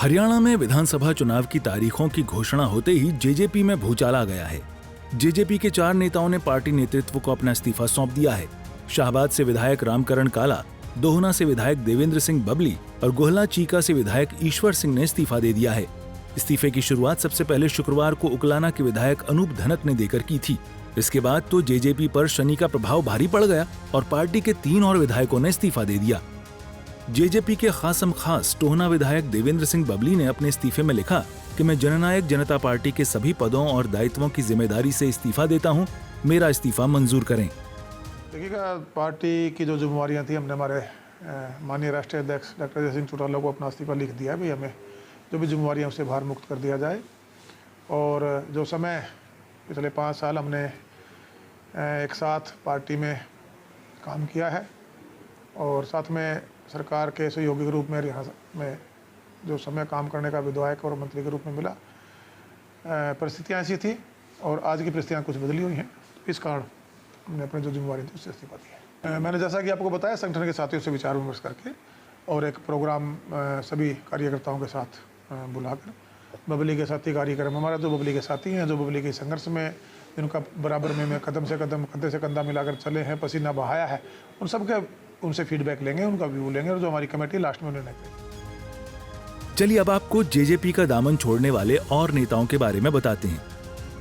हरियाणा में विधानसभा चुनाव की तारीखों की घोषणा होते ही जेजेपी में भूचाल आ गया है। जेजेपी के 4 नेताओं ने पार्टी नेतृत्व को अपना इस्तीफा सौंप दिया है। शाहबाद से विधायक रामकरण काला, दोहना से विधायक देवेंद्र सिंह बबली और गोहला चीका से विधायक ईश्वर सिंह ने इस्तीफा दे दिया है। इस्तीफे की शुरुआत सबसे पहले शुक्रवार को उकलाना के विधायक अनूप धनक ने देकर की थी। इसके बाद तो जेजेपी पर शनि का प्रभाव भारी पड़ गया और पार्टी के 3 और विधायकों ने इस्तीफा दे दिया। जेजेपी के खासम खास टोहना विधायक देवेंद्र सिंह बबली ने अपने इस्तीफे में लिखा कि मैं जननायक जनता पार्टी के सभी पदों और दायित्वों की जिम्मेदारी से इस्तीफा देता हूं, मेरा इस्तीफा मंजूर करें। देखिएगा, पार्टी की जो जिम्मेवारियां थी, हमने हमारे माननीय राष्ट्रीय अध्यक्ष डॉक्टर अजय सिंह चौटाला को अपना इस्तीफा लिख दिया भाई, हमें जो भी जिम्मेवारियां उससे भार मुक्त कर दिया जाए। और जो समय पिछले 5 साल हमने एक साथ पार्टी में काम किया है और साथ में सरकार के सहयोगी के रूप में हरियाणा में जो समय काम करने का विधायक और मंत्री के रूप में मिला, परिस्थितियाँ ऐसी थी और आज की परिस्थितियाँ कुछ बदली हुई हैं। इस कारण हमने अपनी जो जिम्मेवारी थी उससे इस्तीफा दिया। मैंने जैसा कि आपको बताया, संगठन के साथियों से विचार विमर्श करके और एक प्रोग्राम सभी कार्यकर्ताओं के साथ बुलाकर बबली के साथी कार्यक्रम, हमारा जो बबली के साथी हैं, जो बबली के संघर्ष में जिनका बराबर में कदम से कदम, कंधे से कंधा मिलाकर चले हैं, पसीना बहाया है, उन सबके उनसे फीडबैक लेंगे, उनका व्यू लेंगे और जो हमारी कमेटी लास्ट में निर्णय करेगी। चलिए अब आपको जेजेपी का दामन छोड़ने वाले और नेताओं के बारे में बताते हैं।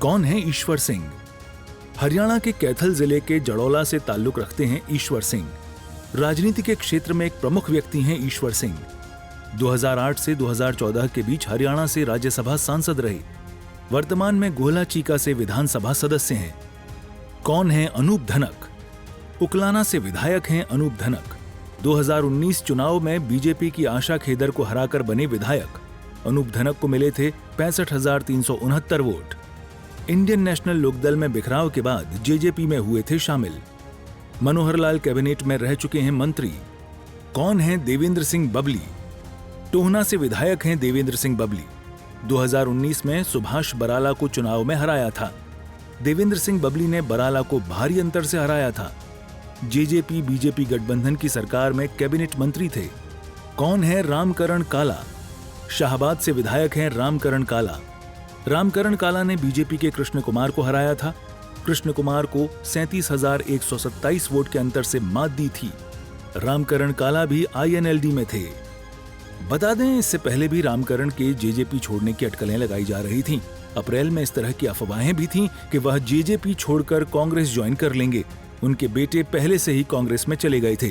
कौन है ईश्वर सिंह? हरियाणा के कैथल जिले के जड़ौला से ताल्लुक रखते हैं ईश्वर सिंह। राजनीति के क्षेत्र में एक प्रमुख व्यक्ति हैं ईश्वर सिंह। 2008 से 2014 के बीच हरियाणा से राज्यसभा सांसद रहे। वर्तमान में गोहला चीका से विधानसभा सदस्य हैं। कौन है अनूप धनक? उकलाना से विधायक हैं अनूप धनक। 2019 चुनाव में बीजेपी की आशा खेदर को हराकर बने विधायक। अनूप धनक को मिले थे 65,369 वोट। इंडियन नेशनल लोकदल में बिखराव के बाद जेजेपी में हुए थे शामिल। मनोहर लाल कैबिनेट में रह चुके हैं मंत्री। कौन है देवेंद्र सिंह बबली? टोहना से विधायक हैं देवेंद्र सिंह बबली। 2019 में सुभाष बराला को चुनाव में हराया था। देवेंद्र सिंह बबली ने बराला को भारी अंतर से हराया था। जेजेपी बीजेपी गठबंधन की सरकार में कैबिनेट मंत्री थे। कौन है रामकरण काला? शाहबाद से विधायक हैं रामकरण काला। रामकरण काला ने बीजेपी के कृष्ण कुमार को हराया था। कृष्ण कुमार को 37,127 वोट के अंतर से मात दी थी। रामकरण काला भी आईएनएलडी में थे। बता दें, इससे पहले भी रामकरण के जेजेपी छोड़ने की अटकलें लगाई जा रही थीं। अप्रैल में इस तरह की अफवाहें भी थीं कि वह जेजेपी छोड़कर कांग्रेस ज्वाइन कर लेंगे। उनके बेटे पहले से ही कांग्रेस में चले गए थे,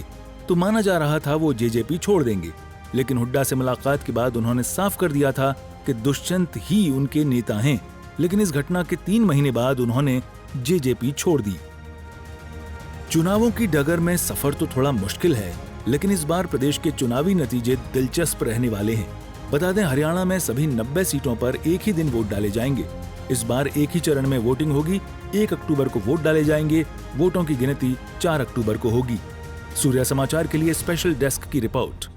तो माना जा रहा था वो जेजेपी छोड़ देंगे। लेकिन हुड्डा से मुलाकात के बाद उन्होंने साफ कर दिया था कि दुष्यंत ही उनके नेता हैं। लेकिन इस घटना के 3 महीने बाद उन्होंने जेजेपी छोड़ दी। चुनावों की डगर में सफर तो थोड़ा मुश्किल है, लेकिन इस बार प्रदेश के चुनावी नतीजे दिलचस्प रहने वाले हैं। बता दें, हरियाणा में सभी 90 सीटों पर एक ही दिन वोट डाले जाएंगे। इस बार एक ही चरण में वोटिंग होगी। 1 अक्टूबर को वोट डाले जाएंगे। वोटों की गिनती 4 अक्टूबर को होगी। सूर्या समाचार के लिए स्पेशल डेस्क की रिपोर्ट।